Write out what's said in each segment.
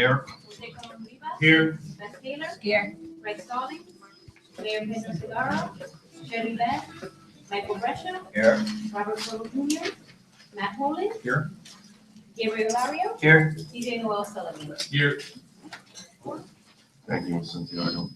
Here. Here. Beth Taylor. Here. Greg Stallings. Mayor Pedro Segarra. Sherry Beth. Michael Brescia. Here. Robert Porter Jr. Matt Holland. Here. Gabriel Lario. Here. DJ Noel Sullivan. Here. Thank you, Ms. Santiago.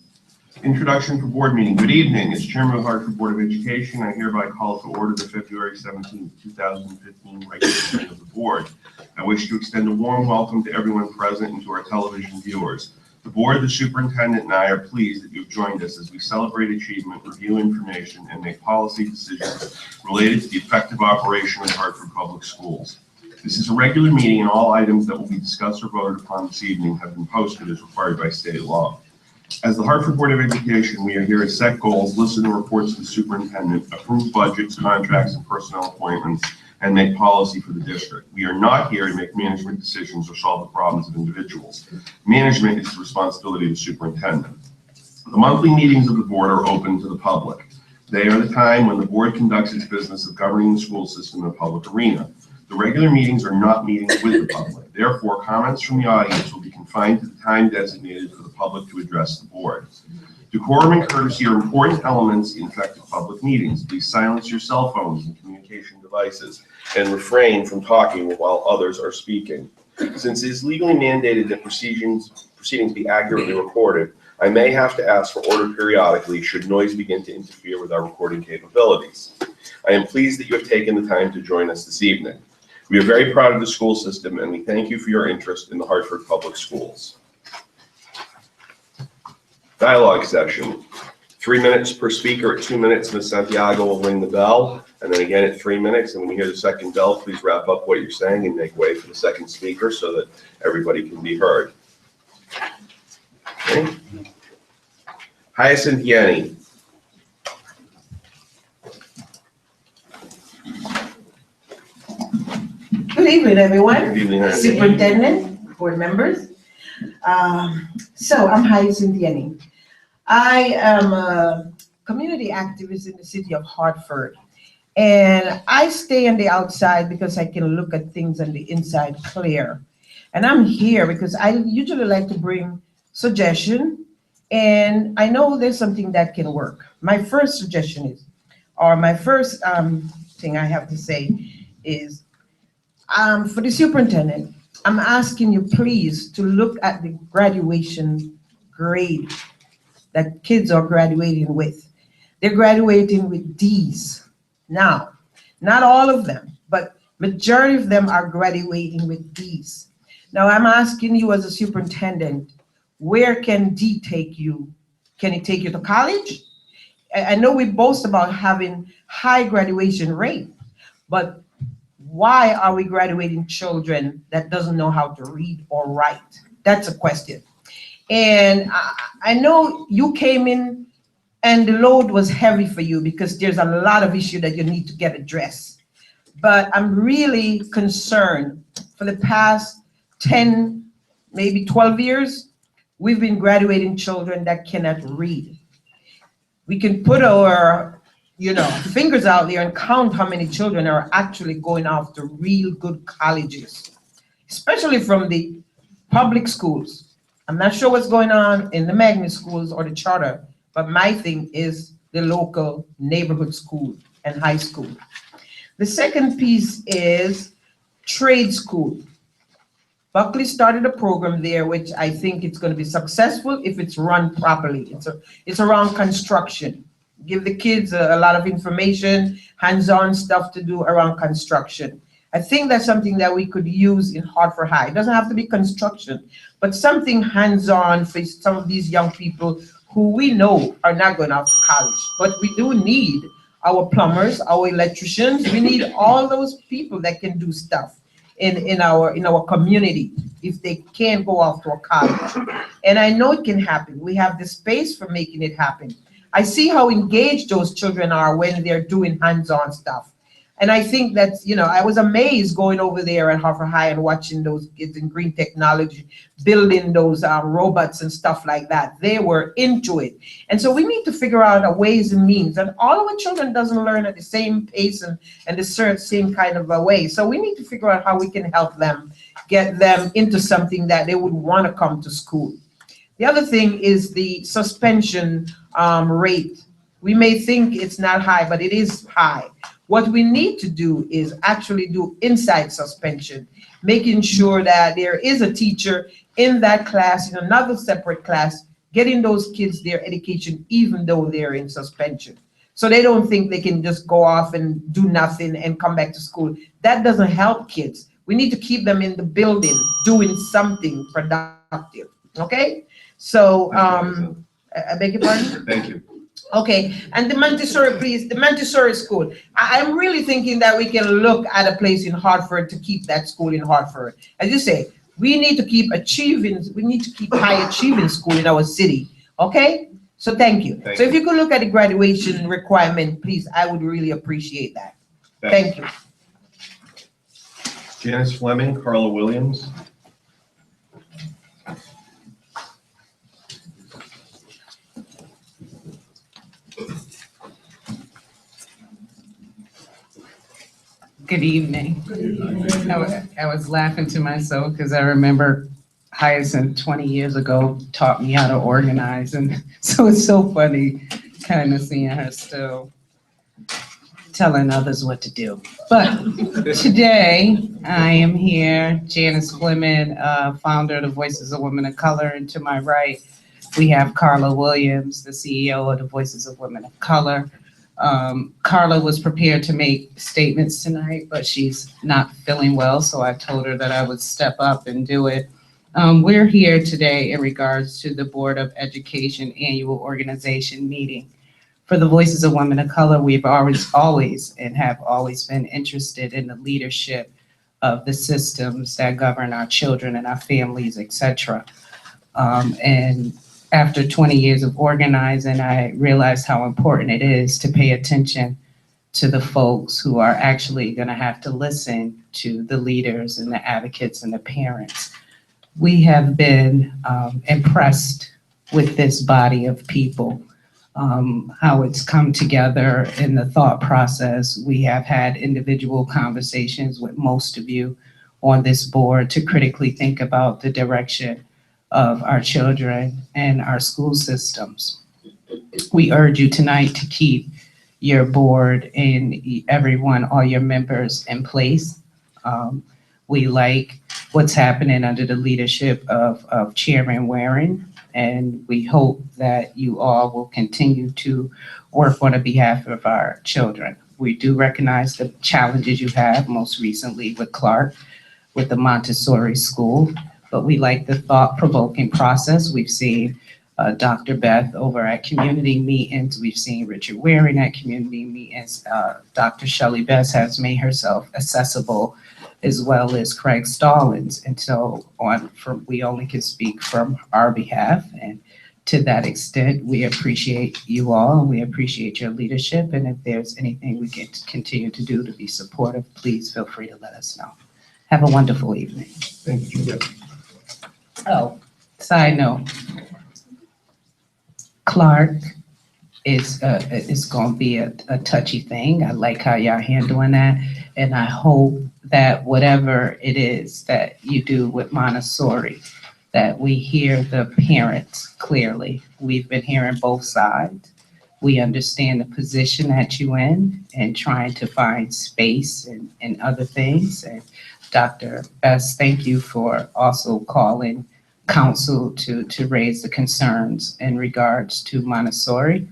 Introduction for board meeting. Good evening. As Chairman of the Hartford Board of Education, I hereby call to order the February 17, 2015 regular meeting of the board. I wish to extend a warm welcome to everyone present and to our television viewers. The board, the superintendent, and I are pleased that you've joined us as we celebrate achievement, review information, and make policy decisions related to the effective operation of the Hartford Public Schools. This is a regular meeting, and all items that will be discussed or voted upon this evening have been posted as required by state law. As the Hartford Board of Education, we are here to set goals, listen to reports to the superintendent, approve budgets, contracts, and personnel appointments, and make policy for the district. We are not here to make management decisions or solve the problems of individuals. Management is the responsibility of the superintendent. The monthly meetings of the board are open to the public. They are the time when the board conducts its business of governing the school system in a public arena. The regular meetings are not meetings with the public. Therefore, comments from the audience will be confined to the time designated for the public to address the board. Decorum and courtesy are important elements in effective public meetings. Please silence your cell phones and communication devices and refrain from talking while others are speaking. Since it is legally mandated that proceedings be accurately recorded, I may have to ask for order periodically should noise begin to interfere with our recording capabilities. I am pleased that you have taken the time to join us this evening. We are very proud of the school system, and we thank you for your interest in the Hartford Public Schools. Dialogue session. 3 minutes per speaker. At 2 minutes, Ms. Santiago will ring the bell, and then again at 3 minutes. And when you hear the second bell, please wrap up what you're saying and make way for the second speaker so that everybody can be heard. Okay. Hyacinth Yenny. Good evening, everyone. Good evening, Hyacinth. Superintendent, board members. So I'm Hyacinth Yenny. I am a community activist in the city of Hartford. And I stay on the outside because I can look at things on the inside clear. And I'm here because I usually like to bring suggestion. And I know there's something that can work. My first suggestion is, or my first thing I have to say is, for the superintendent, I'm asking you please to look at the graduation grade that kids are graduating with. They're graduating with D's. Now, not all of them, but majority of them are graduating with D's. Now I'm asking you as a superintendent, where can D take you? Can it take you to college? I know we boast about having high graduation rate, but why are we graduating children that doesn't know how to read or write? That's a question. And I know you came in and the load was heavy for you because there's a lot of issue that you need to get addressed. But I'm really concerned. For the past 10, maybe 12 years, we've been graduating children that cannot read. We can put our fingers out there and count how many children are actually going off to real good colleges, especially from the public schools. I'm not sure what's going on in the magnet schools or the charter, but my thing is the local neighborhood school and high school. The second piece is trade school. Buckley started a program there, which I think it's going to be successful if it's run properly. It's around construction. Give the kids a lot of information, hands-on stuff to do around construction. I think that's something that we could use in Hartford High. It doesn't have to be construction, but something hands-on for some of these young people who we know are not going off to college. But we do need our plumbers, our electricians. We need all those people that can do stuff in our community if they can't go off to a college. And I know it can happen. We have the space for making it happen. I see how engaged those children are when they're doing hands-on stuff. And I think that's, I was amazed going over there at Harvard High and watching those kids in green technology, building those robots and stuff like that. They were into it. And so we need to figure out a ways and means. And all of our children doesn't learn at the same pace and the same kind of a way. So we need to figure out how we can help them, get them into something that they would want to come to school. The other thing is the suspension rate. We may think it's not high, but it is high. What we need to do is actually do inside suspension, making sure that there is a teacher in that class, in another separate class, getting those kids their education, even though they're in suspension. So they don't think they can just go off and do nothing and come back to school. That doesn't help kids. We need to keep them in the building, doing something productive, okay? So, I beg your pardon? Thank you. Okay, and the Montessori, please, the Montessori school. I'm really thinking that we can look at a place in Hartford to keep that school in Hartford. As you say, we need to keep achieving, we need to keep high achieving school in our city, okay? So thank you. So if you could look at the graduation requirement, please, I would really appreciate that. Thank you. Janice Fleming, Carla Williams. Good evening. I was laughing to myself because I remember Hyacinth 20 years ago taught me how to organize. And so it's so funny kind of seeing her still telling others what to do. But today I am here, Janice Fleming, founder of the Voices of Women of Color. And to my right, we have Carla Williams, the CEO of the Voices of Women of Color. Carla was prepared to make statements tonight, but she's not feeling well, so I told her that I would step up and do it. We're here today in regards to the Board of Education Annual Organization Meeting. For the Voices of Women of Color, we've always and have always been interested in the leadership of the systems that govern our children and our families, etc. And after 20 years of organizing, I realized how important it is to pay attention to the folks who are actually going to have to listen to the leaders and the advocates and the parents. We have been impressed with this body of people, how it's come together in the thought process. We have had individual conversations with most of you on this board to critically think about the direction of our children and our school systems. We urge you tonight to keep your board and everyone, all your members in place. We like what's happening under the leadership of Chairman Waring, and we hope that you all will continue to work on behalf of our children. We do recognize the challenges you have, most recently with Clark, with the Montessori school. But we like the thought-provoking process. We've seen Dr. Beth over at community meetings. We've seen Richard Waring at community meetings. Dr. Shelley Best has made herself accessible, as well as Craig Stallings. And so we only can speak from our behalf. And to that extent, we appreciate you all, and we appreciate your leadership. And if there's anything we can continue to do to be supportive, please feel free to let us know. Have a wonderful evening. Thank you, Julia. Oh, side note, Clark is going to be a touchy thing. I like how y'all handling that, and I hope that whatever it is that you do with Montessori, that we hear the parents clearly. We've been hearing both sides. We understand the position that you're in and trying to find space and other things. And Dr. Best, thank you for also calling council to raise the concerns in regards to Montessori.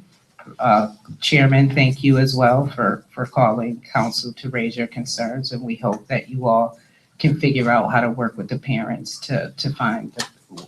Chairman, thank you as well for calling council to raise your concerns, and we hope that you all can figure out how to work with the parents to find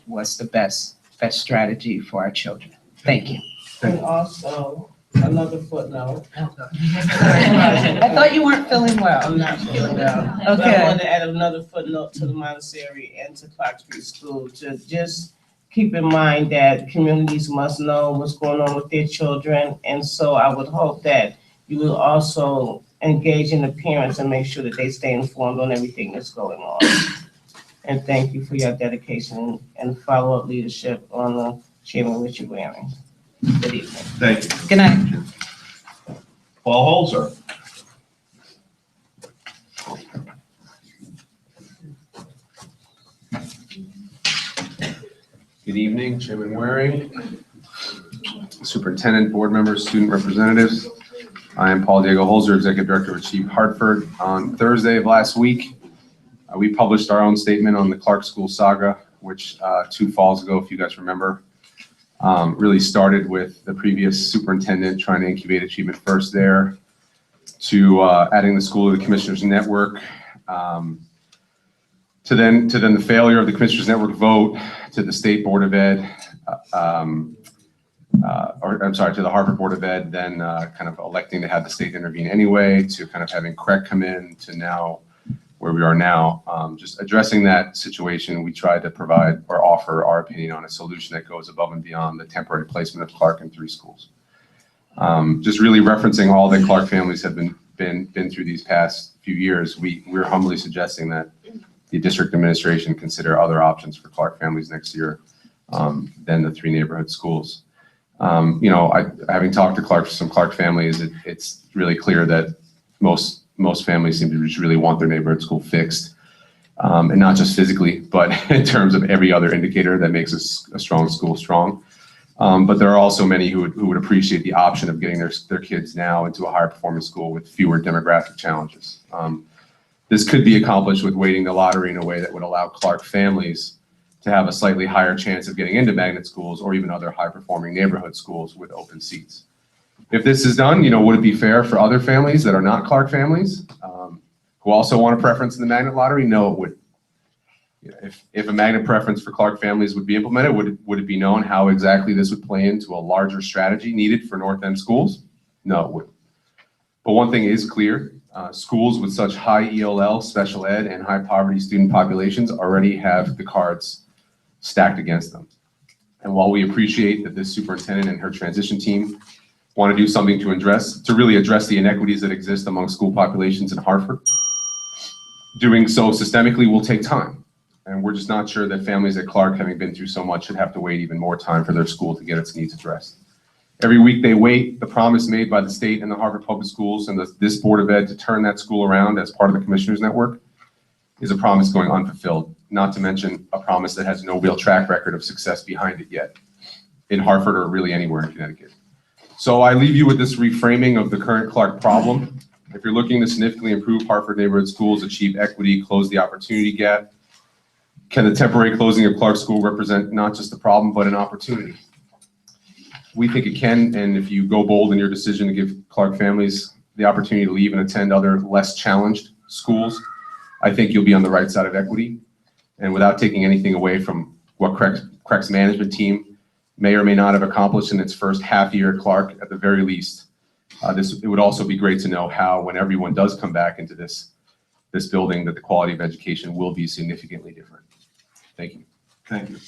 what's the best strategy for our children. Thank you. And also, another footnote. I thought you weren't feeling well. I'm not feeling well. But Okay. I wanted to add another footnote to the Montessori and to Clark Street School to just keep in mind that communities must know what's going on with their children. And so I would hope that you will also engaging the parents and make sure that they stay informed on everything that's going on. And thank you for your dedication and follow-up leadership on the Chairman Richard Waring. Good evening. Thank you. Good night. Paul Holzer. Good evening, Chairman Waring, Superintendent, board members, student representatives. I am Paul Diego Holzer, Executive Director of Achieve Hartford. On Thursday of last week, we published our own statement on the Clark School saga, which 2 falls ago, if you guys remember, really started with the previous superintendent trying to incubate Achievement First there, to adding the school to the Commissioners Network, to then the failure of the Commissioners Network vote, to the State Board of Ed, to the Harvard Board of Ed, then kind of electing to have the state intervene anyway, to kind of having CREC come in, to now where we are now. Just addressing that situation, we tried to provide or offer our opinion on a solution that goes above and beyond the temporary placement of Clark in 3 schools. Just really referencing all that Clark families have been through these past few years, we're humbly suggesting that the district administration consider other options for Clark families next year than the 3 neighborhood schools. Having talked to some Clark families, it's really clear that most families seem to just really want their neighborhood school fixed, and not just physically, but in terms of every other indicator that makes a strong school strong. But there are also many who would appreciate the option of getting their kids now into a higher performing school with fewer demographic challenges. This could be accomplished with weighting the lottery in a way that would allow Clark families to have a slightly higher chance of getting into magnet schools or even other high performing neighborhood schools with open seats. If this is done, would it be fair for other families that are not Clark families who also want a preference in the magnet lottery? No, it wouldn't. If a magnet preference for Clark families would be implemented, would it be known how exactly this would play into a larger strategy needed for North End schools? No, it wouldn't. But one thing is clear, schools with such high ELL, special ed, and high poverty student populations already have the cards stacked against them. And while we appreciate that this superintendent and her transition team want to do something to really address the inequities that exist among school populations in Hartford, doing so systemically will take time. And we're just not sure that families at Clark, having been through so much, should have to wait even more time for their school to get its needs addressed. Every week they wait, the promise made by the state and the Harvard Public Schools and this Board of Ed to turn that school around as part of the Commissioners Network is a promise going unfulfilled, not to mention a promise that has no real track record of success behind it yet in Hartford or really anywhere in Connecticut. So I leave you with this reframing of the current Clark problem. If you're looking to significantly improve Hartford neighborhood schools, achieve equity, close the opportunity gap, can the temporary closing of Clark School represent not just a problem, but an opportunity? We think it can, and if you go bold in your decision to give Clark families the opportunity to leave and attend other less challenged schools, I think you'll be on the right side of equity. And without taking anything away from what CREC's management team may or may not have accomplished in its first half year at Clark, at the very least, it would also be great to know how, when everyone does come back into this building, that the quality of education will be significantly different. Thank you. Thank you.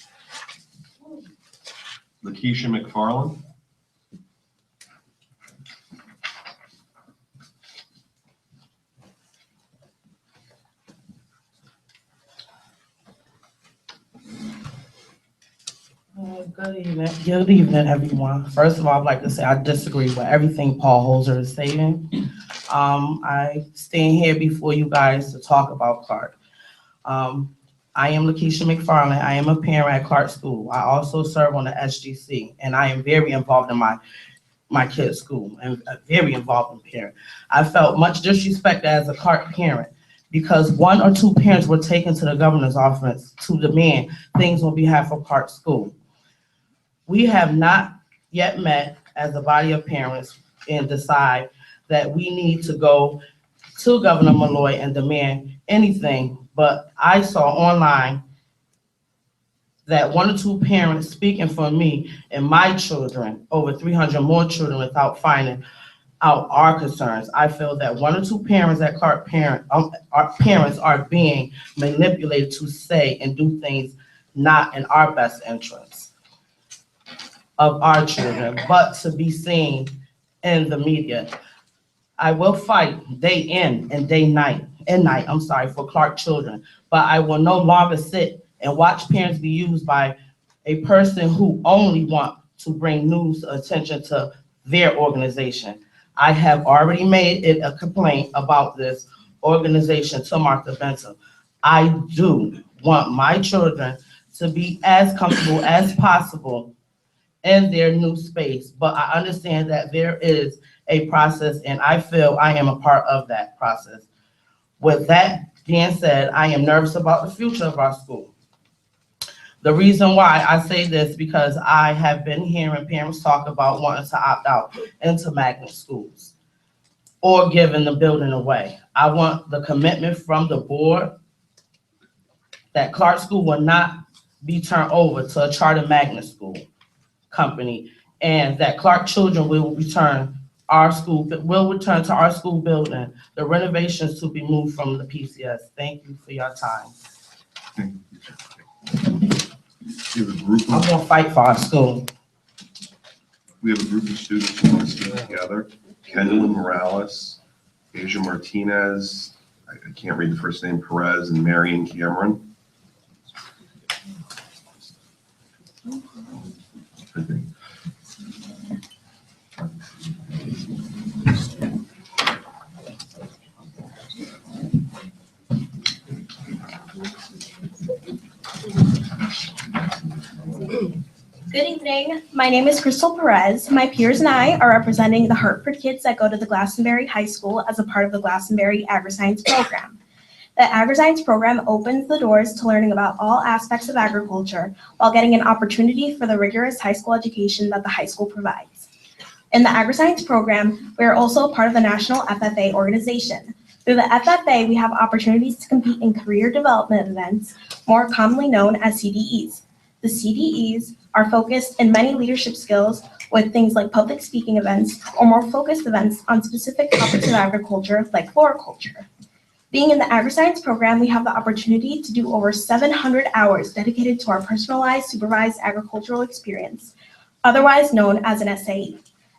Lakeisha McFarland. Good evening, everyone. First of all, I'd like to say I disagree with everything Paul Holzer is saying. I stand here before you guys to talk about Clark. I am Lakeisha McFarland. I am a parent at Clark School. I also serve on the SGC, and I am very involved in my kids' school and a very involved parent. I felt much disrespect as a Clark parent because 1 or 2 parents were taken to the governor's office to demand things on behalf of Clark School. We have not yet met as a body of parents and decide that we need to go to Governor Malloy and demand anything. But I saw online that 1 or 2 parents speaking for me and my children, over 300 more children, without finding out our concerns. I feel that 1 or 2 parents at Clark our parents are being manipulated to say and do things not in our best interest of our children, but to be seen in the media. I will fight day in and night, for Clark children, but I will no longer sit and watch parents be used by a person who only want to bring news attention to their organization. I have already made it a complaint about this organization to Martha Benson. I do want my children to be as comfortable as possible in their new space, but I understand that there is a process, and I feel I am a part of that process. With that being said, I am nervous about the future of our school. The reason why I say this because I have been hearing parents talk about wanting to opt out into magnet schools or giving the building away. I want the commitment from the board that Clark School will not be turned over to a charter magnet school company, and that Clark children will return to our school building, the renovations to be moved from the PCS. Thank you for your time. We have a group I'm of, gonna fight for our school. we have a group of students who want to speak together. Kendall Morales, Asia Martinez, I can't read the first name, Perez, and Marion Cameron. Good evening. My name is Crystal Perez. My peers and I are representing the Hartford kids that go to the Glastonbury High School as a part of the Glastonbury Agri-Science program. The Agri-Science program opens the doors to learning about all aspects of agriculture while getting an opportunity for the rigorous high school education that the high school provides. In the Agri-Science program, we are also a part of the National FFA organization. Through the FFA, we have opportunities to compete in career development events, more commonly known as CDEs. The CDEs are focused in many leadership skills with things like public speaking events or more focused events on specific topics of agriculture like floriculture. Being in the Agri-Science program, we have the opportunity to do over 700 hours dedicated to our personalized supervised agricultural experience, otherwise known as an SAE.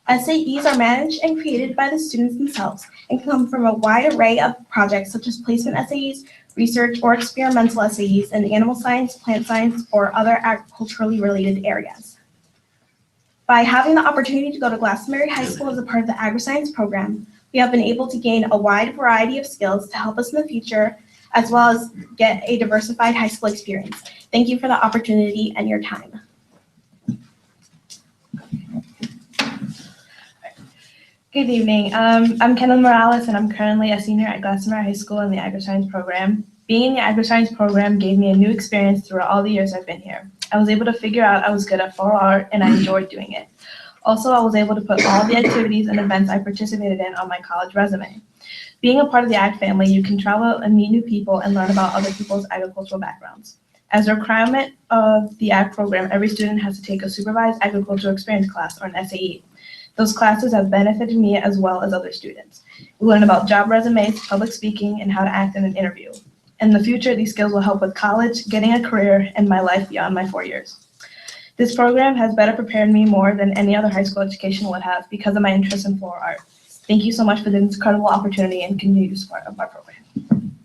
SAEs are managed and created by the students themselves and come from a wide array of projects such as placement SAEs, research or experimental SAEs in animal science, plant science, or other agriculturally related areas. By having the opportunity to go to Glastonbury High School as a part of the Agri-Science program, we have been able to gain a wide variety of skills to help us in the future, as well as get a diversified high school experience. Thank you for the opportunity and your time. Good evening. I'm Kendall Morales, and I'm currently a senior at Glastonbury High School in the Agri-Science program. Being in the Agri-Science program gave me a new experience throughout all the years I've been here. I was able to figure out I was good at floral art, and I enjoyed doing it. Also, I was able to put all the activities and events I participated in on my college resume. Being a part of the Ag family, you can travel and meet new people and learn about other people's agricultural backgrounds. As a requirement of the Ag program, every student has to take a supervised agricultural experience class, or an SAE. Those classes have benefited me as well as other students. We learn about job resumes, public speaking, and how to act in an interview. In the future, these skills will help with college, getting a career, and my life beyond my 4 years. This program has better prepared me more than any other high school education would have because of my interest in floral art. Thank you so much for this incredible opportunity and continued support of my program.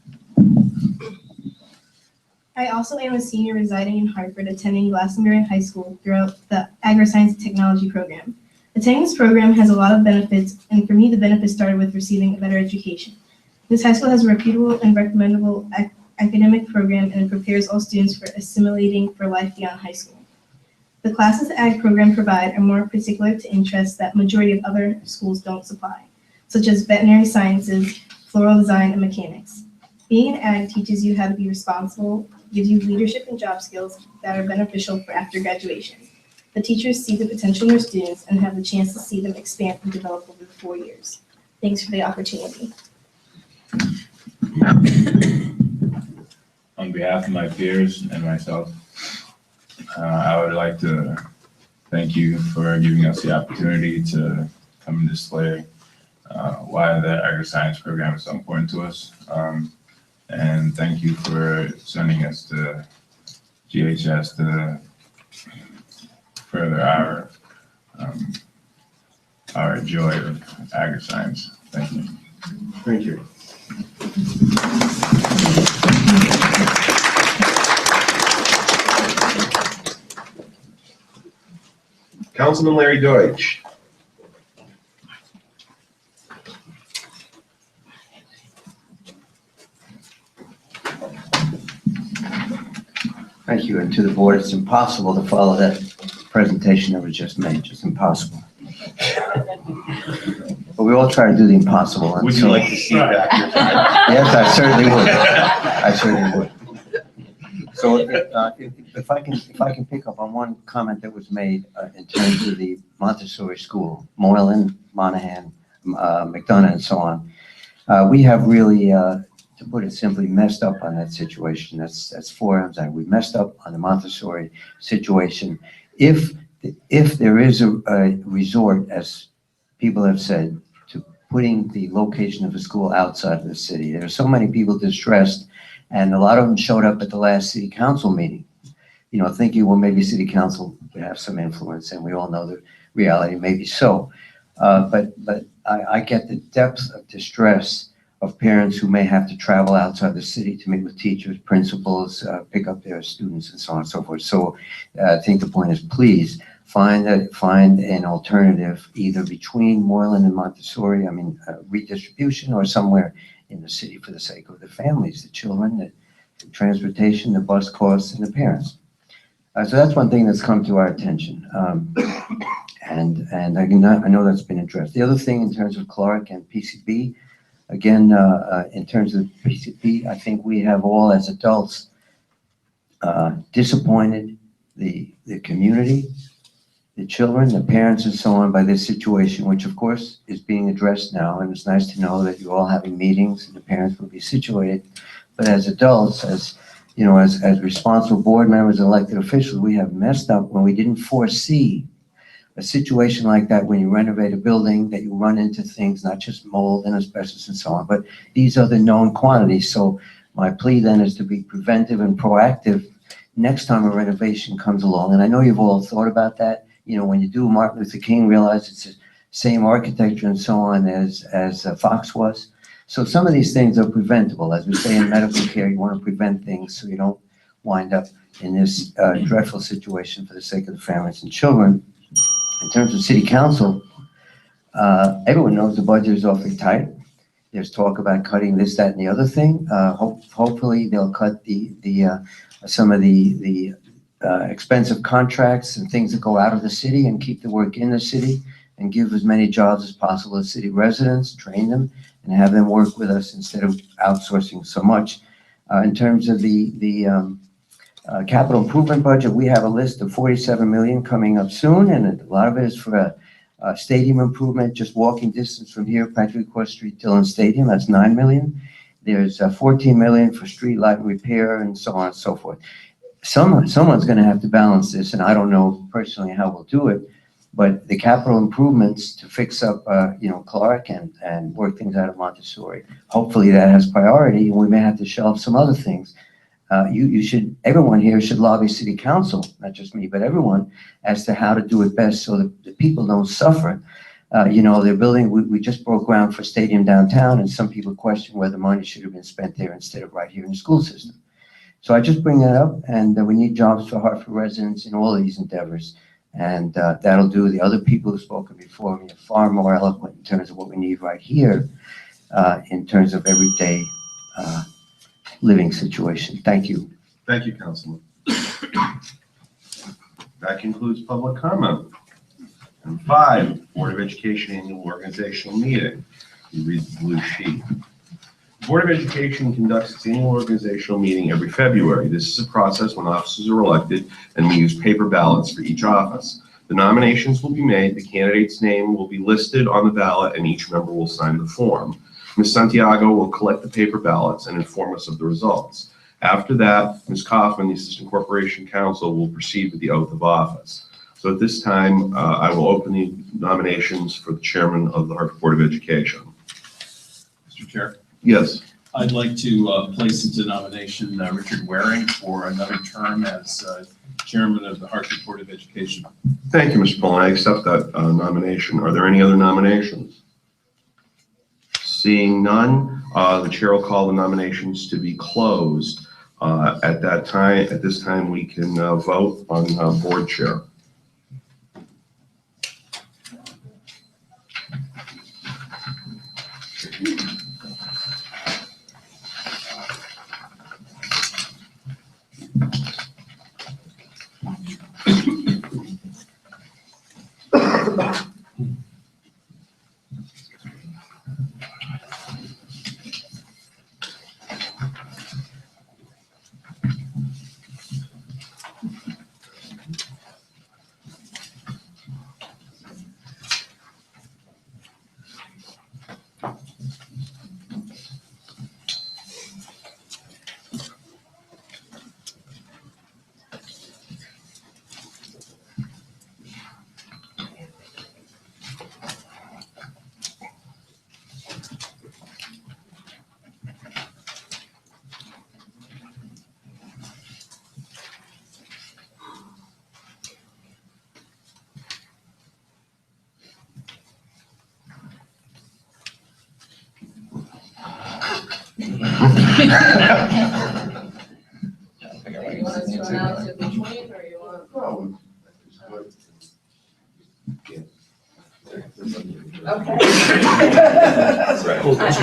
I also am a senior residing in Hartford, attending Glastonbury High School throughout the Agri-Science Technology program. Attending this program has a lot of benefits, and for me, the benefits started with receiving a better education. This high school has a reputable and recommendable academic program, and it prepares all students for assimilating for life beyond high school. The classes the Ag program provide are more particular to interests that majority of other schools don't supply, such as veterinary sciences, floral design, and mechanics. Being in Ag teaches you how to be responsible, gives you leadership and job skills that are beneficial for after graduation. The teachers see the potential in their students and have the chance to see them expand and develop over the 4 years. Thanks for the opportunity. On behalf of my peers and myself, I would like to thank you for giving us the opportunity to come and display why the Agri-Science program is so important to us. And thank you for sending us to GHS to further our joy of Agri-Science. Thank you. Thank you. Thank you. Councilman Larry Deutsch. Thank you, and to the board, it's impossible to follow that presentation that was just made, just impossible. But we all try to do the impossible. and Would you so- like to see back your time? Yes, I certainly would. I certainly would. So if I can pick up on one comment that was made in terms of the Montessori school, Moylan, Monahan, McDonough, and so on, we have really, to put it simply, messed up on that situation. That's 4 M's. We messed up on the Montessori situation. If there is a resort, as people have said, to putting the location of a school outside of the city, there are so many people distressed, and a lot of them showed up at the last city council meeting, you know, thinking, well, maybe city council would have some influence, and we all know the reality may be so. But I get the depth of distress of parents who may have to travel outside the city to meet with teachers, principals, pick up their students, and so on and so forth. So I think the point is, please find an alternative either between Moylan and Montessori, redistribution, or somewhere in the city for the sake of the families, the children, the transportation, the bus costs, and the parents. So that's one thing that's come to our attention. And I know that's been addressed. The other thing in terms of Clark and PCB, again, in terms of PCP, I think we have all as adults disappointed the community, the children, the parents, and so on by this situation, which of course is being addressed now. And it's nice to know that you're all having meetings and the parents will be situated. But as adults, as you know, as responsible board members, elected officials, we have messed up when we didn't foresee a situation like that when you renovate a building, that you run into things, not just mold and asbestos and so on, but these are the known quantities. So my plea then is to be preventive and proactive next time a renovation comes along. And I know you've all thought about that. You know, when you do Martin Luther King, realize it's the same architecture and so on as Fox was. So some of these things are preventable. As we say in medical care, you want to prevent things so you don't wind up in this dreadful situation for the sake of the families and children. In terms of city council, everyone knows the budget is awfully tight. There's talk about cutting this, that, and the other thing. Hopefully they'll cut some of the expensive contracts and things that go out of the city and keep the work in the city and give as many jobs as possible to city residents, train them, and have them work with us instead of outsourcing so much. In terms of the capital improvement budget, we have a list of 47 million coming up soon, and a lot of it is for a stadium improvement, just walking distance from here, Patrick Court Street, Dillon Stadium, that's 9 million. There's 14 million for street light repair and so on and so forth. Someone's gonna have to balance this, and I don't know personally how we'll do it, but the capital improvements to fix up, Clark and work things out of Montessori, hopefully that has priority, and we may have to shelve some other things. Everyone here should lobby city council, not just me, but everyone, as to how to do it best so that the people don't suffer. They're building, we just broke ground for stadium downtown, and some people question whether money should have been spent there instead of right here in the school system. So I just bring that up, and we need jobs for Hartford residents in all of these endeavors. And that'll do. The other people who've spoken before me are far more eloquent in terms of what we need right here, in terms of everyday living situation. Thank you. Thank you, Councilman. That concludes public comment. And 5, Board of Education Annual Organizational Meeting. You read the blue sheet. The Board of Education conducts its annual organizational meeting every February. This is a process when officers are elected, and we use paper ballots for each office. The nominations will be made, the candidate's name will be listed on the ballot, and each member will sign the form. Ms. Santiago will collect the paper ballots and inform us of the results. After that, Ms. Kaufman, the Assistant Corporation Counsel, will proceed with the oath of office. So at this time, I will open the nominations for the chairman of the Hartford Board of Education. Mr. Chair, Yes. I'd like to place into nomination Richard Waring for another term as chairman of the Hartford Board of Education. Thank you, Mr. Pullen. I accept that nomination. Are there any other nominations? Seeing none, the chair will call the nominations to be closed. At this time, we can vote on board chair. You want us to announce it between, or you want? Okay.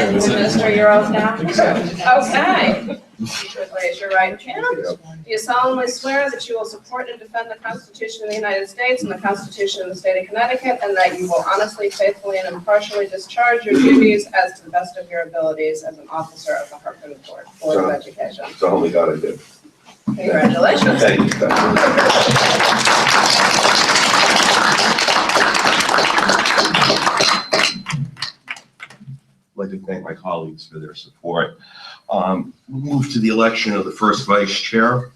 Administer your oath now. Okay. Please raise your right hand. Do you solemnly swear that you will support and defend the Constitution of the United States and the Constitution of the State of Connecticut, and that you will honestly, faithfully, and impartially discharge your duties as to the best of your abilities as an officer of the Hartford Board of Education? So help me God, I did. Congratulations. Thank you. I'd like to thank my colleagues for their support. We'll move to the election of the first vice chair.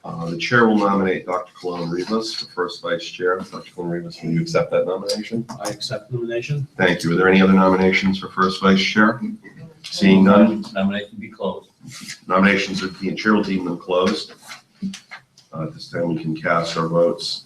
The chair will nominate Dr. Cologne Rivas for first vice chair. Dr. Cologne Rivas, will you accept that nomination? I accept the nomination. Thank you. Are there any other nominations for first vice chair? Seeing none, Nomination be closed. nominations are, the chair will deem them closed. At this time, we can cast our votes.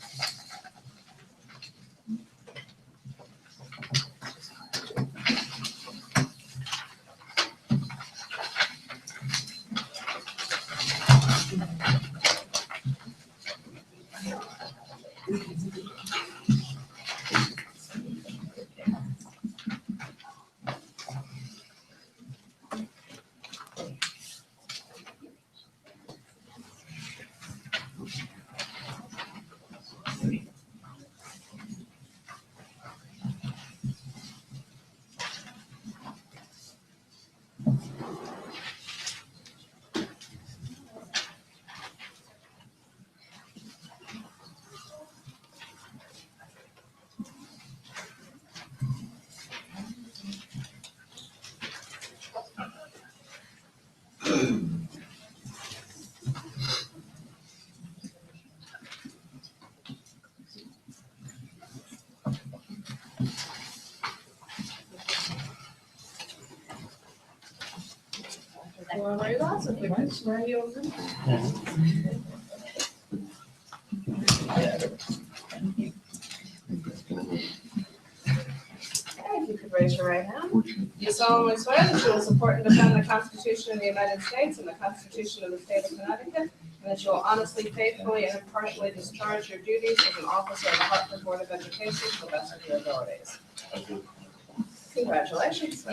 If we could swear you over. If you could raise your right hand. You solemnly swear that you will support and defend the Constitution of the United States and the Constitution of the State of Connecticut, and that you will honestly, faithfully, and impartially discharge your duties as an officer of the Hartford Board of Education to the best of your abilities. Congratulations.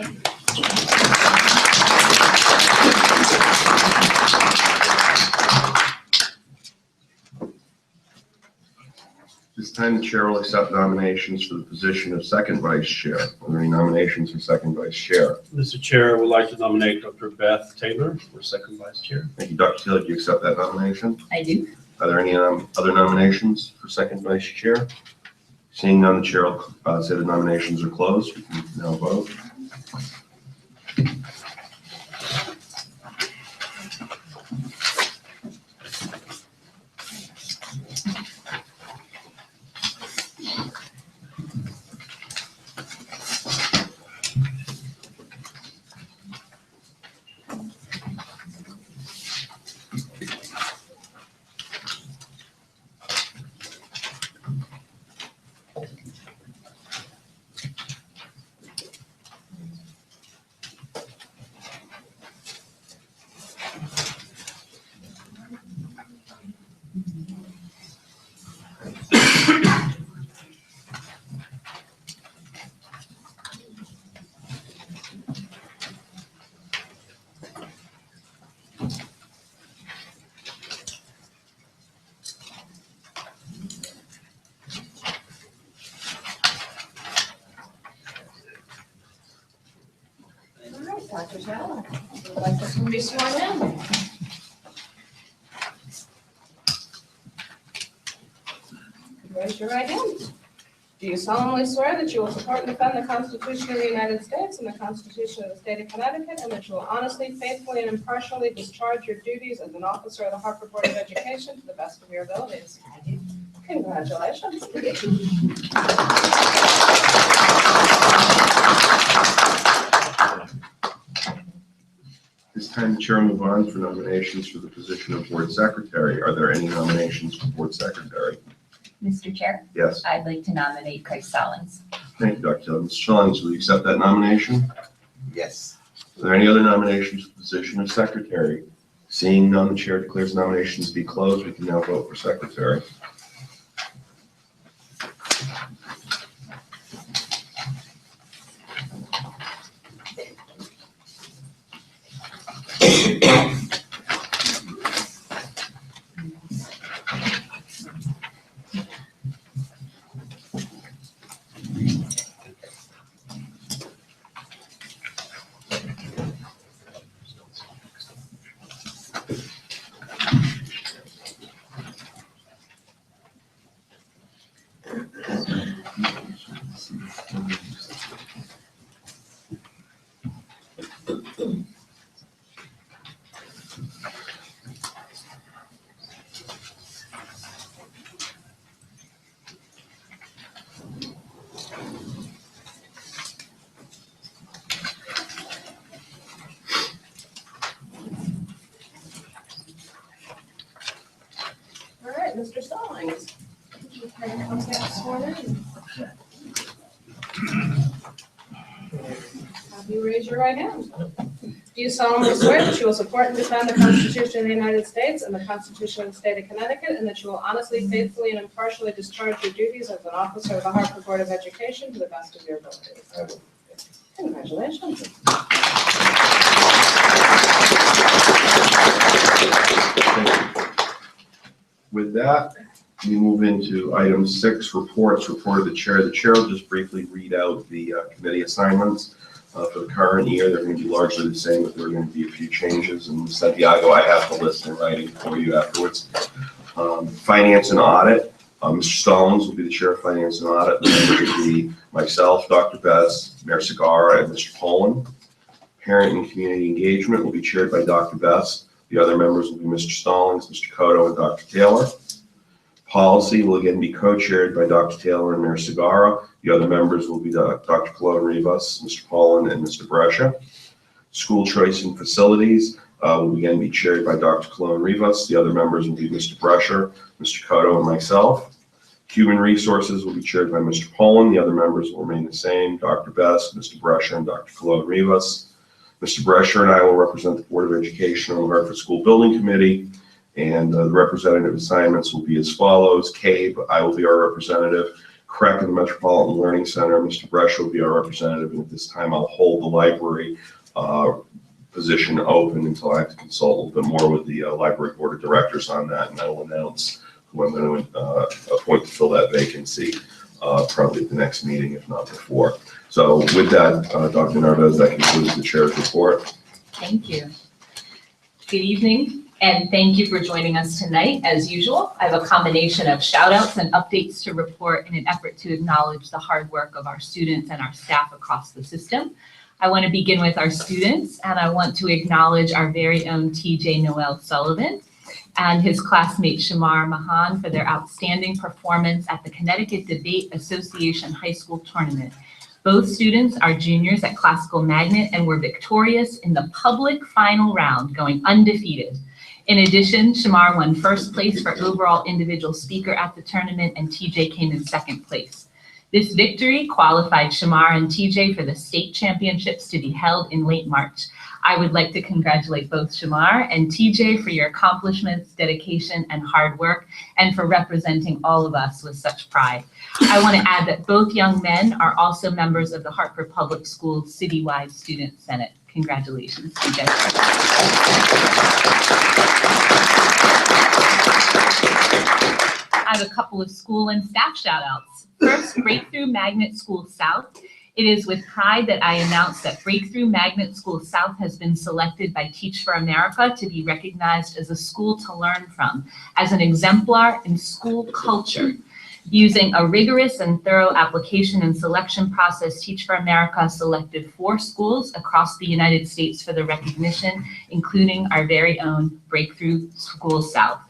This time, the chair will accept nominations for the position of second vice chair. Are there any nominations for second vice chair? Mr. Chair, I would like to nominate Dr. Beth Taylor for second vice chair. Thank you, Dr. Taylor. Do you accept that nomination? I do. Are there any other nominations for second vice chair? Seeing none, the chair will say the nominations are closed. We can now vote. Dr. Taylor, would you like to be sworn in? Raise your right hand. Do you solemnly swear that you will support and defend the Constitution of the United States and the Constitution of the State of Connecticut, and that you will honestly, faithfully, and impartially discharge your duties as an officer of the Hartford Board of Education to the best of your abilities? Congratulations. This time, the chair will move on for nominations for the position of board secretary. Are there any nominations for board secretary? Mr. Chair, Yes. I'd like to nominate Craig Stallings. Thank you, Dr. Taylor. Mr. Stallings, will you accept that nomination? Yes. Are there any other nominations for the position of secretary? Seeing none, the chair declares nominations to be closed. We can now vote for secretary. All right, Mr. Stallings. You can come get sworn in. Have you raise your right hand? Do you solemnly swear that you will support and defend the Constitution of the United States and the Constitution of the State of Connecticut, and that you will honestly, faithfully, and impartially discharge your duties as an officer of the Hartford Board of Education to the best of your abilities? I will. Congratulations. Thank you. With that, we move into item 6, reports. Report of the chair. The chair will just briefly read out the committee assignments for the current year. They're going to be largely the same, but there are going to be a few changes. And Santiago, I have the list in writing for you afterwards. Finance and audit. Mr. Stallings will be the chair of finance and audit. The members will be myself, Dr. Bess, Mayor Segarra, and Mr. Poland. Parent and community engagement will be chaired by Dr. Bess. The other members will be Mr. Stallings, Mr. Cotto, and Dr. Taylor. Policy will again be co-chaired by Dr. Taylor and Mayor Segarra. The other members will be Dr. Cologne Rivas, Mr. Poland, and Mr. Brescia. School choice and facilities will again be chaired by Dr. Cologne Rivas. The other members will be Mr. Brescia, Mr. Cotto, and myself. Human resources will be chaired by Mr. Poland. The other members will remain the same, Dr. Bess, Mr. Brescia, and Dr. Cologne Rivas. Mr. Brescia and I will represent the Board of Education on the Hartford School Building Committee, and the representative assignments will be as follows. CABE, I will be our representative. CREC in the Metropolitan Learning Center, Mr. Brescia will be our representative, and at this time I'll hold the library position open until I have to consult a little bit more with the library board of directors on that, and I will announce who I'm going to appoint to fill that vacancy probably at the next meeting, if not before. So with that, Dr. Narvaez, that concludes the chair's report. Thank you. Good evening, and thank you for joining us tonight. As usual, I have a combination of shout outs and updates to report in an effort to acknowledge the hard work of our students and our staff across the system. I want to begin with our students, and I want to acknowledge our very own TJ Noel Sullivan and his classmate Shamar Mahan for their outstanding performance at the Connecticut Debate Association High School Tournament. Both students are juniors at Classical Magnet and were victorious in the public final round, going undefeated. In addition, Shamar won first place for overall individual speaker at the tournament, and TJ came in second place. This victory qualified Shamar and TJ for the state championships to be held in late March. I would like to congratulate both Shamar and TJ for your accomplishments, dedication, and hard work, and for representing all of us with such pride. I want to add that both young men are also members of the Hartford Public Schools Citywide Student Senate. Congratulations, TJ. I have a couple of school and staff shout outs. First, Breakthrough Magnet School South It is with pride that I announce that Breakthrough Magnet School South has been selected by Teach for America to be recognized as a school to learn from, as an exemplar in school culture. Using a rigorous and thorough application and selection process, Teach for America selected 4 schools across the United States for the recognition, including our very own Breakthrough School South.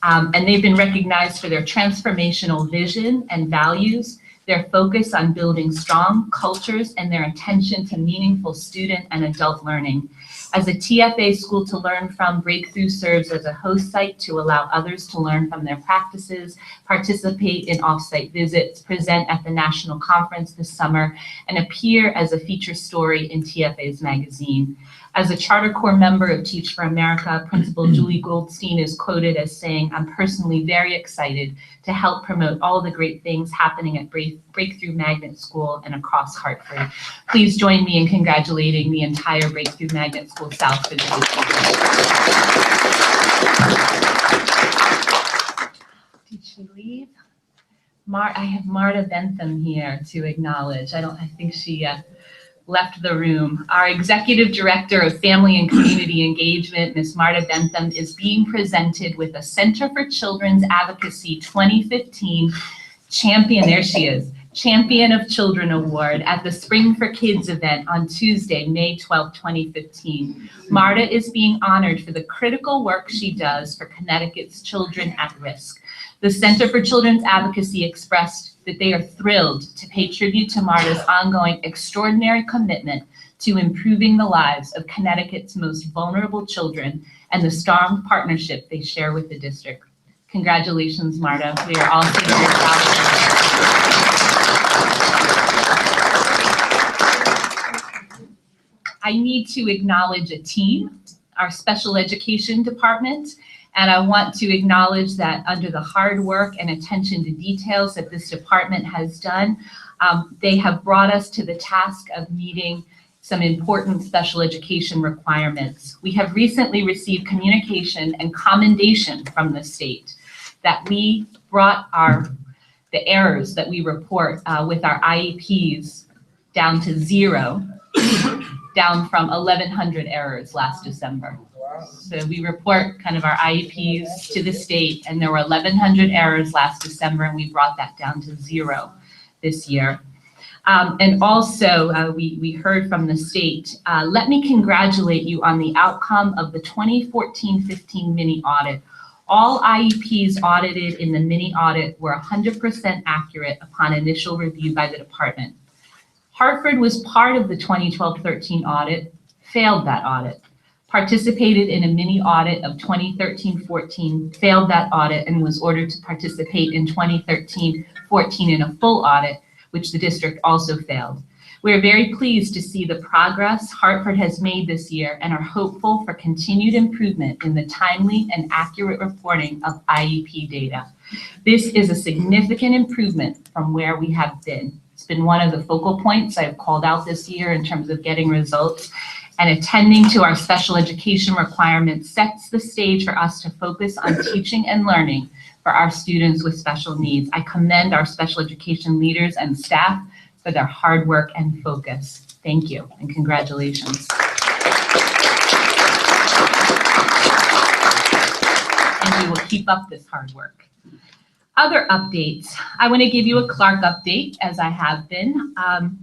And they've been recognized for their transformational vision and values, their focus on building strong cultures, and their attention to meaningful student and adult learning. As a TFA school to learn from, Breakthrough serves as a host site to allow others to learn from their practices, participate in off-site visits, present at the national conference this summer, and appear as a feature story in TFA's magazine. As a Charter Corps member of Teach for America, Principal Julie Goldstein is quoted as saying, "I'm personally very excited to help promote all the great things happening at Breakthrough Magnet School and across Hartford." Please join me in congratulating the entire Breakthrough Magnet School South for this achievement. Did she leave? I have Marta Bentham here to acknowledge. I think she left the room. Our Executive Director of Family and Community Engagement, Ms. Marta Bentham, is being presented with a Center for Children's Advocacy 2015 Champion, there she is, Champion of Children Award at the Spring for Kids event on Tuesday, May 12, 2015. Marta is being honored for the critical work she does for Connecticut's children at risk. The Center for Children's Advocacy expressed that they are thrilled to pay tribute to Marta's ongoing extraordinary commitment to improving the lives of Connecticut's most vulnerable children and the strong partnership they share with the district. Congratulations, Marta. We are all so very proud of you. I need to acknowledge a team, our special education department, and I want to acknowledge that under the hard work and attention to details that this department has done, they have brought us to the task of meeting some important special education requirements. We have recently received communication and commendation from the state that we brought the errors that we report with our IEPs down to 0, down from 1,100 errors last December. So we report kind of our IEPs to the state, and there were 1,100 errors last December, and we brought that down to 0 this year. And also, we heard from the state, let me congratulate you on the outcome of the 2014-15 mini audit. All IEPs audited in the mini audit were 100% accurate upon initial review by the department. Hartford was part of the 2012-13 audit, failed that audit. Participated in a mini audit of 2013-14, failed that audit, and was ordered to participate in 2013-14 in a full audit, which the district also failed. We are very pleased to see the progress Hartford has made this year and are hopeful for continued improvement in the timely and accurate reporting of IEP data. This is a significant improvement from where we have been. It's been one of the focal points I've called out this year in terms of getting results. And attending to our special education requirements sets the stage for us to focus on teaching and learning for our students with special needs. I commend our special education leaders and staff for their hard work and focus. Thank you and congratulations. And we will keep up this hard work. Other updates. I want to give you a Clark update, as I have been.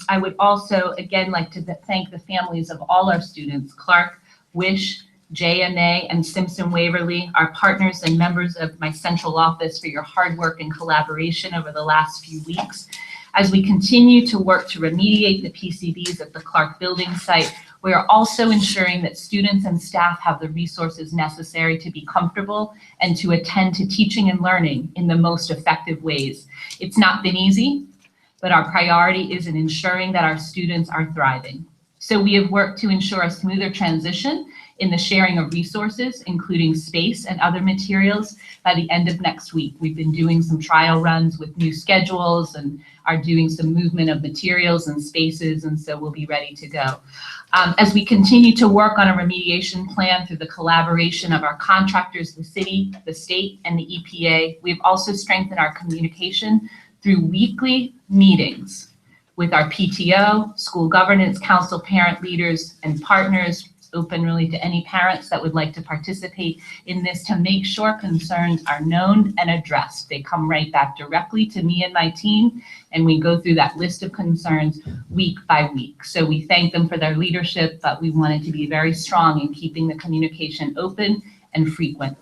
I would also, again, like to thank the families of all our students, Clark, Wish, JMA, and Simpson Waverly, our partners and members of my central office, for your hard work and collaboration over the last few weeks. As we continue to work to remediate the PCBs at the Clark building site, we are also ensuring that students and staff have the resources necessary to be comfortable and to attend to teaching and learning in the most effective ways. It's not been easy, but our priority is in ensuring that our students are thriving. So we have worked to ensure a smoother transition in the sharing of resources, including space and other materials, by the end of next week. We've been doing some trial runs with new schedules and are doing some movement of materials and spaces, and so we'll be ready to go. As we continue to work on a remediation plan through the collaboration of our contractors, the city, the state, and the EPA, we've also strengthened our communication through weekly meetings with our PTO, school governance council, parent leaders, and partners. It's open really to any parents that would like to participate in this to make sure concerns are known and addressed. They come right back directly to me and my team, and we go through that list of concerns week by week. So we thank them for their leadership, but we wanted to be very strong in keeping the communication open and frequent.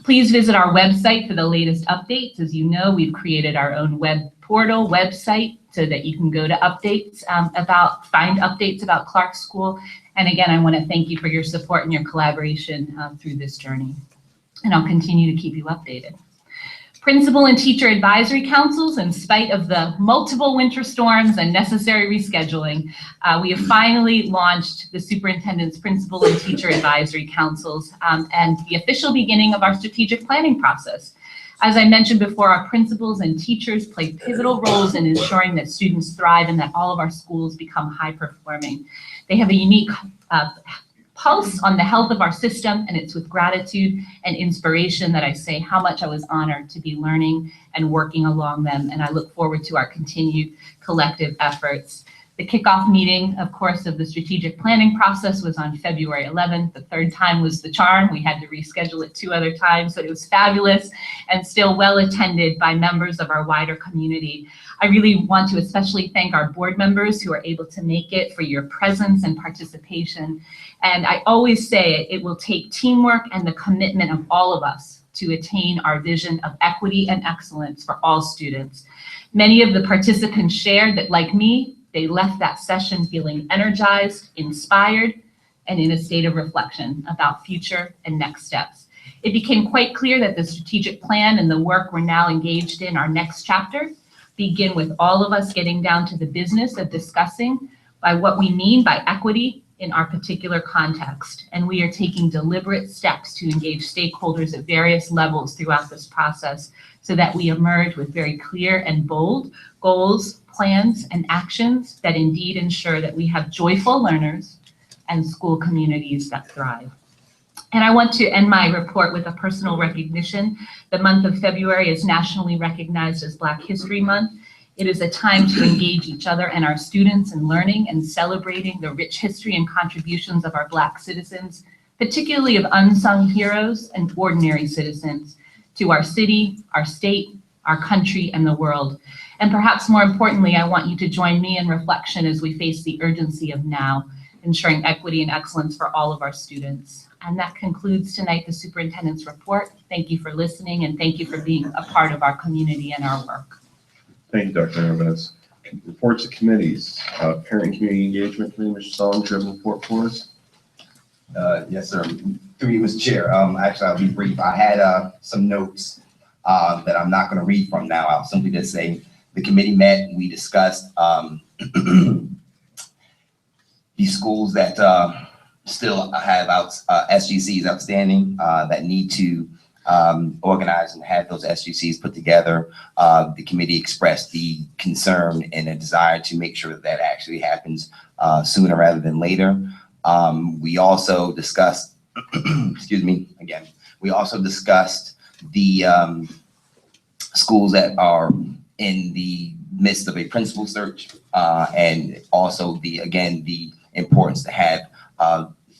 Please visit our website for the latest updates. As you know, we've created our own web portal website so that you can go to updates find updates about Clark School. And again, I want to thank you for your support and your collaboration through this journey. And I'll continue to keep you updated. Principal and teacher advisory councils, in spite of the multiple winter storms and necessary rescheduling, we have finally launched the superintendent's principal and teacher advisory councils and the official beginning of our strategic planning process. As I mentioned before, our principals and teachers play pivotal roles in ensuring that students thrive and that all of our schools become high performing. They have a unique pulse on the health of our system, and it's with gratitude and inspiration that I say how much I was honored to be learning and working along them, and I look forward to our continued collective efforts. The kickoff meeting, of course, of the strategic planning process was on February 11th. The third time was the charm. We had to reschedule it 2 other times, but it was fabulous and still well attended by members of our wider community. I really want to especially thank our board members who are able to make it for your presence and participation. And I always say it will take teamwork and the commitment of all of us to attain our vision of equity and excellence for all students. Many of the participants shared that, like me, they left that session feeling energized, inspired, and in a state of reflection about future and next steps. It became quite clear that the strategic plan and the work we're now engaged in our next chapter begin with all of us getting down to the business of discussing by what we mean by equity in our particular context. And we are taking deliberate steps to engage stakeholders at various levels throughout this process so that we emerge with very clear and bold goals, plans, and actions that indeed ensure that we have joyful learners and school communities that thrive. And I want to end my report with a personal recognition. The month of February is nationally recognized as Black History Month. It is a time to engage each other and our students in learning and celebrating the rich history and contributions of our Black citizens, particularly of unsung heroes and ordinary citizens, to our city, our state, our country, and the world. And perhaps more importantly, I want you to join me in reflection as we face the urgency of now, ensuring equity and excellence for all of our students. And that concludes tonight the superintendent's report. Thank you for listening, and thank you for being a part of our community and our work. Thank you, Dr. Narvaez. Reports of committees. Parent and Community Engagement Committee, Mr. Sullivan, do you have a report for us? Yes, sir. Through you, Mr. Chair. Actually, I'll be brief. I had some notes that I'm not going to read from now. I'll simply just say the committee met. We discussed these schools that still have SGCs outstanding that need to organize and have those SGCs put together. The committee expressed the concern and a desire to make sure that actually happens sooner rather than later. We also discussed, excuse me, again, we also discussed the schools that are in the midst of a principal search and also the importance to have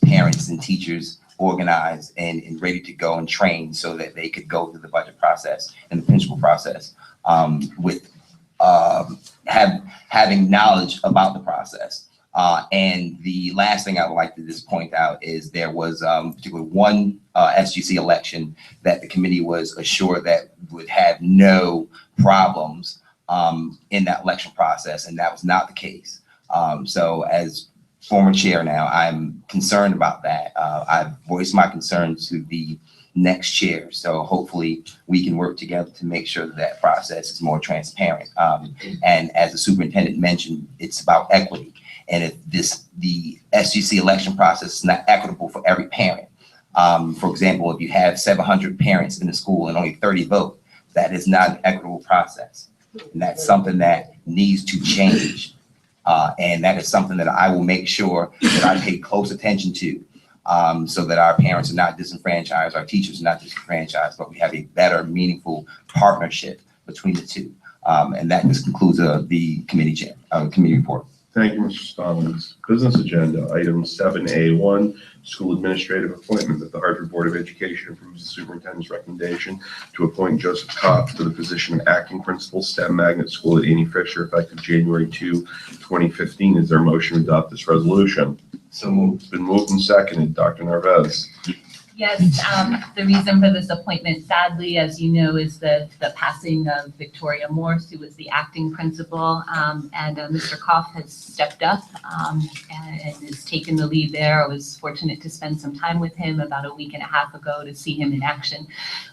parents and teachers organized and ready to go and train so that they could go through the budget process and the principal process with having knowledge about the process. And the last thing I would like to just point out is there was particularly one SGC election that the committee was assured that would have no problems in that election process, and that was not the case. So as former chair now, I'm concerned about that. I've voiced my concern to the next chair. So hopefully we can work together to make sure that that process is more transparent. And as the superintendent mentioned, it's about equity. And if the SGC election process is not equitable for every parent, for example, if you have 700 parents in the school and only 30 vote, that is not an equitable process. And that's something that needs to change. And that is something that I will make sure that I pay close attention to so that our parents are not disenfranchised, our teachers are not disenfranchised, but we have a better, meaningful partnership between the two. And that just concludes the committee report. Thank you, Mr. Stallings. Business agenda, item 7A1, school administrative appointment, that the Hartford Board of Education approves the superintendent's recommendation to appoint Joseph Kopp to the position of acting principal STEM magnet school at Annie Fisher effective January 2, 2015. Is there a motion to adopt this resolution? So moved. It's been moved and seconded. Dr. Narvaez. Yes, the reason for this appointment, sadly, as you know, is the passing of Victoria Morse, who was the acting principal, and Mr. Koff has stepped up and has taken the lead there. I was fortunate to spend some time with him about a week and a half ago to see him in action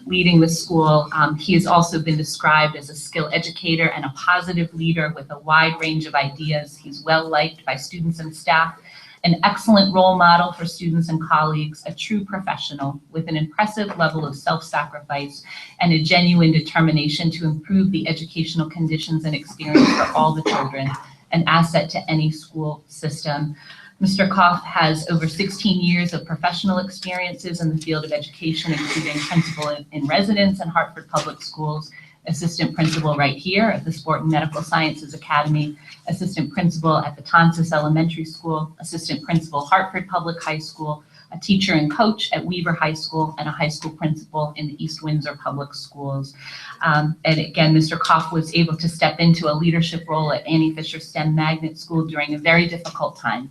leading the school. He has also been described as a skilled educator and a positive leader with a wide range of ideas. He's well liked by students and staff, an excellent role model for students and colleagues, a true professional with an impressive level of self-sacrifice and a genuine determination to improve the educational conditions and experience for all the children, an asset to any school system. Mr. Koff has over 16 years of professional experiences in the field of education, including principal in residence in Hartford Public Schools, assistant principal right here at the Sport and Medical Sciences Academy, assistant principal at the Tonsas Elementary School, assistant principal Hartford Public High School, a teacher and coach at Weaver High School, and a high school principal in the East Windsor Public Schools. And again, Mr. Koff was able to step into a leadership role at Annie Fisher STEM Magnet School during a very difficult time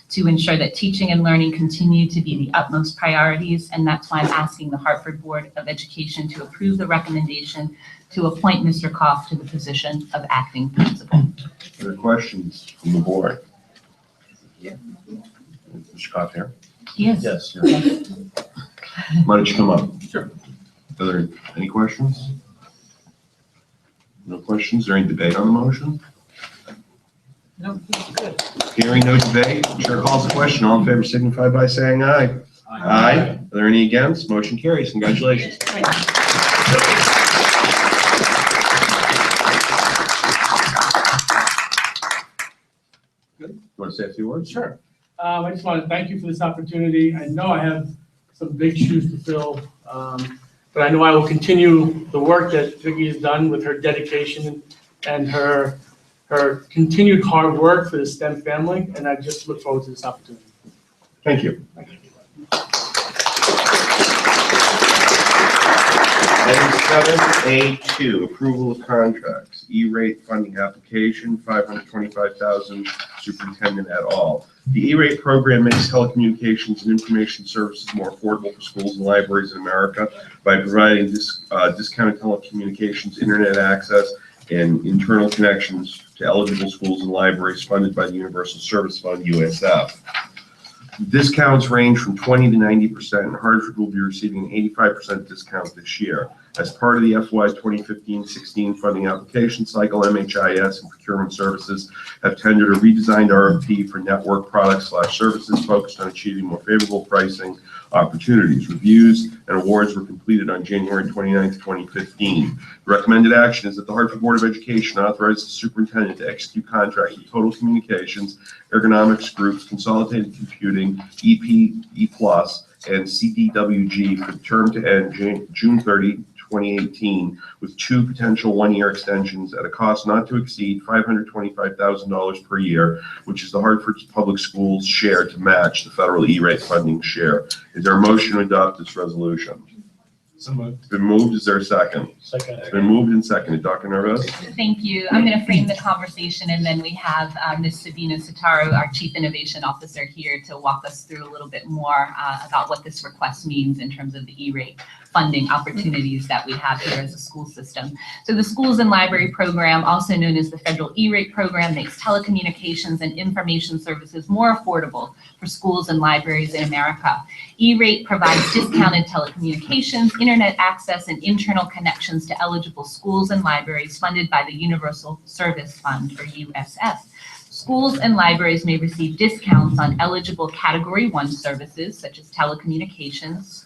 to ensure that teaching and learning continue to be the utmost priorities. And that's why I'm asking the Hartford Board of Education to approve the recommendation to appoint Mr. Koff to the position of acting principal. Other questions from the board? Yeah. Mr. Koff here. Yes. Yes. Why don't you come up? Sure. Are there any questions? No questions? Is there any debate on the motion? No, good. Hearing no debate, Chair calls the question. All in favor signify by saying aye. Aye. Are there any against? Motion carries. Congratulations. Good. You want to say a few words? Sure. I just want to thank you for this opportunity. I know I have some big shoes to fill, but I know I will continue the work that Vicki has done with her dedication and her continued hard work for the STEM family, and I just look forward to this opportunity. Thank you. Item 7A2, approval of contracts, E-rate funding application, $525,000, superintendent et al. The E-rate program makes telecommunications and information services more affordable for schools and libraries in America by providing discounted telecommunications, internet access, and internal connections to eligible schools and libraries funded by the Universal Service Fund, USF. Discounts range from 20 to 90%, and Hartford will be receiving an 85% discount this year. As part of the FY 2015-16 funding application cycle, MHIS and Procurement Services have tendered a redesigned RFP for network products/services focused on achieving more favorable pricing opportunities. Reviews and awards were completed on January 29th, 2015. The recommended action is that the Hartford Board of Education authorizes the superintendent to execute contracts with Total Communications, Ergonomics Groups, Consolidated Computing, EP, E+, and CDWG for the term to end June 30, 2018, with 2 potential 1-year extensions at a cost not to exceed $525,000 per year, which is the Hartford Public Schools' share to match the federal E-rate funding share. Is there a motion to adopt this resolution? So moved. It's been moved. Is there a second? Second. It's been moved and seconded. Dr. Narvaez? Thank you. I'm going to frame the conversation, and then we have Ms. Sabina Sitaro, our Chief Innovation Officer, here to walk us through a little bit more about what this request means in terms of the E-rate funding opportunities that we have here as a school system. So the Schools and Library Program, also known as the Federal E-rate Program, makes telecommunications and information services more affordable for schools and libraries in America. E-rate provides discounted telecommunications, internet access, and internal connections to eligible schools and libraries funded by the Universal Service Fund, or USF. Schools and libraries may receive discounts on eligible Category 1 services, such as telecommunications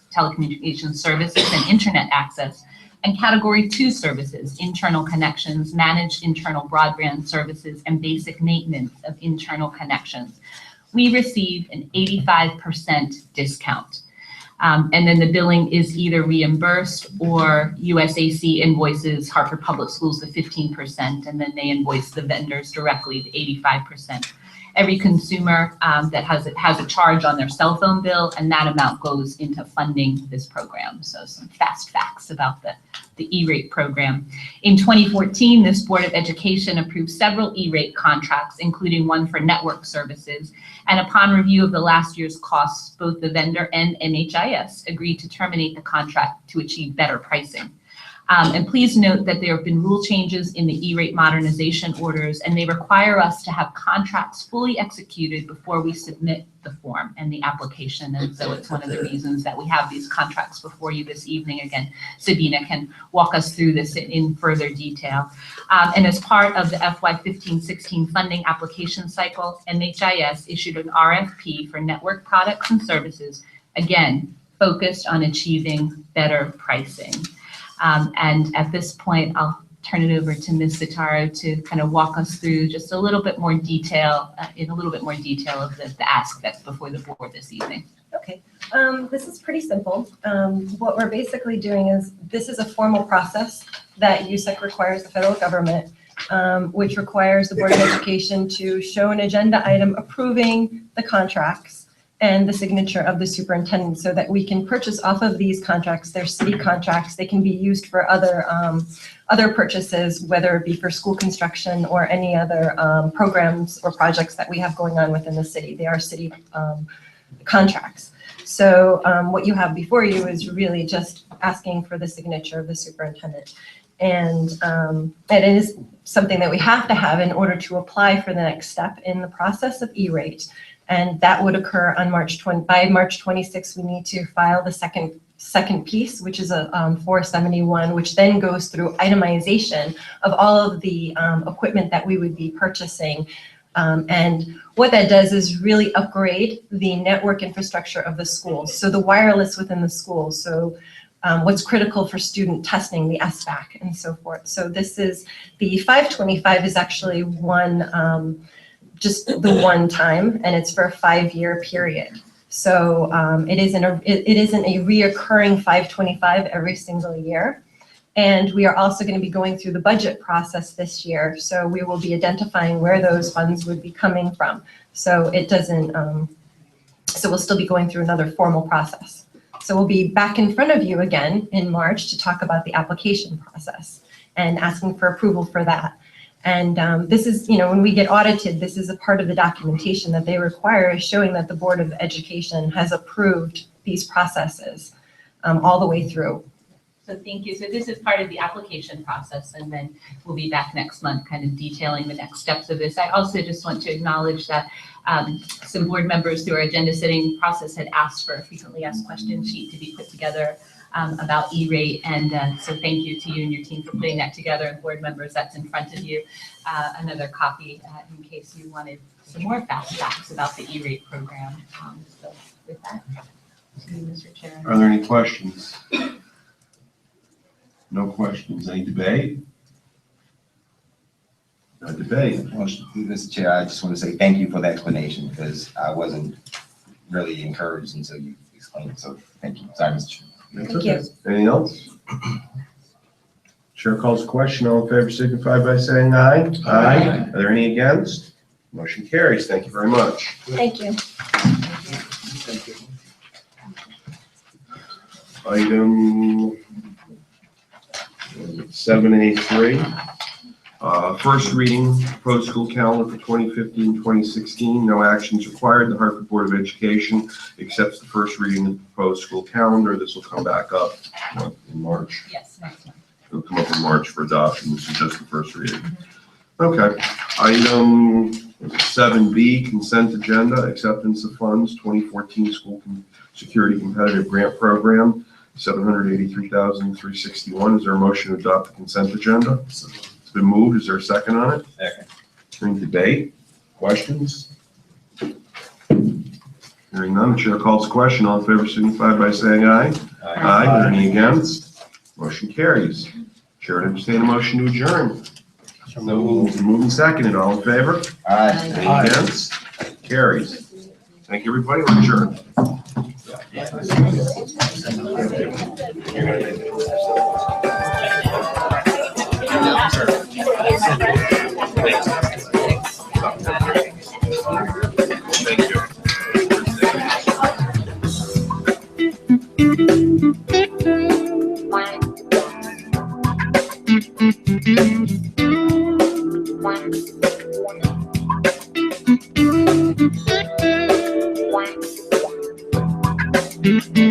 services and internet access, and Category 2 services, internal connections, managed internal broadband services, and basic maintenance of internal connections. We receive an 85% discount. And then the billing is either reimbursed or USAC invoices Hartford Public Schools the 15%, and then they invoice the vendors directly the 85%. Every consumer that has a charge on their cell phone bill, and that amount goes into funding this program. So some fast facts about the E-rate program. In 2014, this Board of Education approved several E-rate contracts, including one for network services. And upon review of the last year's costs, both the vendor and NHIS agreed to terminate the contract to achieve better pricing. And please note that there have been rule changes in the E-rate modernization orders, and they require us to have contracts fully executed before we submit the form and the application. And so it's one of the reasons that we have these contracts before you this evening. Again, Sabina can walk us through this in further detail. And as part of the FY 15-16 funding application cycle, NHIS issued an RFP for network products and services, again, focused on achieving better pricing. And at this point, I'll turn it over to Ms. Sitaro to kind of walk us through just a little bit more detail, of the aspects before the board this evening. Okay, this is pretty simple. What we're basically doing is, this is a formal process that USEC requires the federal government, which requires the Board of Education to show an agenda item approving the contracts and the signature of the superintendent, so that we can purchase off of these contracts. They're city contracts. They can be used for other purchases, whether it be for school construction or any other programs or projects that we have going on within the city. They are city contracts. So what you have before you is really just asking for the signature of the superintendent. And it is something that we have to have in order to apply for the next step in the process of E-rate. And that would occur on by March 26th. We need to file the second piece, which is a 471, which then goes through itemization of all of the equipment that we would be purchasing. And what that does is really upgrade the network infrastructure of the schools. So the wireless within the schools. So what's critical for student testing, the SBAC and so forth. So this is, the 525 is actually just the one time, and it's for a 5-year period. So it isn't a reoccurring 525 every single year. And we are also going to be going through the budget process this year. So we will be identifying where those funds would be coming from. So it doesn't, so we'll still be going through another formal process. So we'll be back in front of you again in March to talk about the application process and asking for approval for that. And this is, when we get audited, this is a part of the documentation that they require, is showing that the Board of Education has approved these processes all the way through. So thank you. So this is part of the application process, and then we'll be back next month kind of detailing the next steps of this. I also just want to acknowledge that some board members through our agenda setting process had asked for a frequently asked questions sheet to be put together about E-rate, and so thank you to you and your team for putting that together. And board members, that's in front of you. Another copy in case you wanted some more fast facts about the E-rate program. So with that, to you, Mr. Chair. Are there any questions? No questions. Any debate? No debate. Well, Mr. Chair, I just want to say thank you for the explanation, because I wasn't really encouraged until you explained it. So thank you. Sorry, Mr. Chair. Thank you. Anything else? Chair calls the question. All in favor signify by saying aye. Aye. Are there any against? Motion carries. Thank you very much. Thank you. Item 7A3. First reading, proposed school calendar for 2015-2016. No actions required. The Hartford Board of Education accepts the first reading of the proposed school calendar. This will come back up in March. Yes, next month. It'll come up in March for adoption. This is just the first reading. Okay. Item 7B, consent agenda, acceptance of funds, 2014 School Security Competitive Grant Program, $783,361. Is there a motion to adopt the consent agenda? It's been moved. Is there a second on it? Second. Any debate? Questions? Hearing none, the chair calls the question. All in favor signify by saying aye. Aye. Are there any against? Motion carries. Chair would entertain a motion to adjourn. So moved and seconded. All in favor? Aye. Any against? Carries. Thank you, everybody. We're adjourned. Thank you.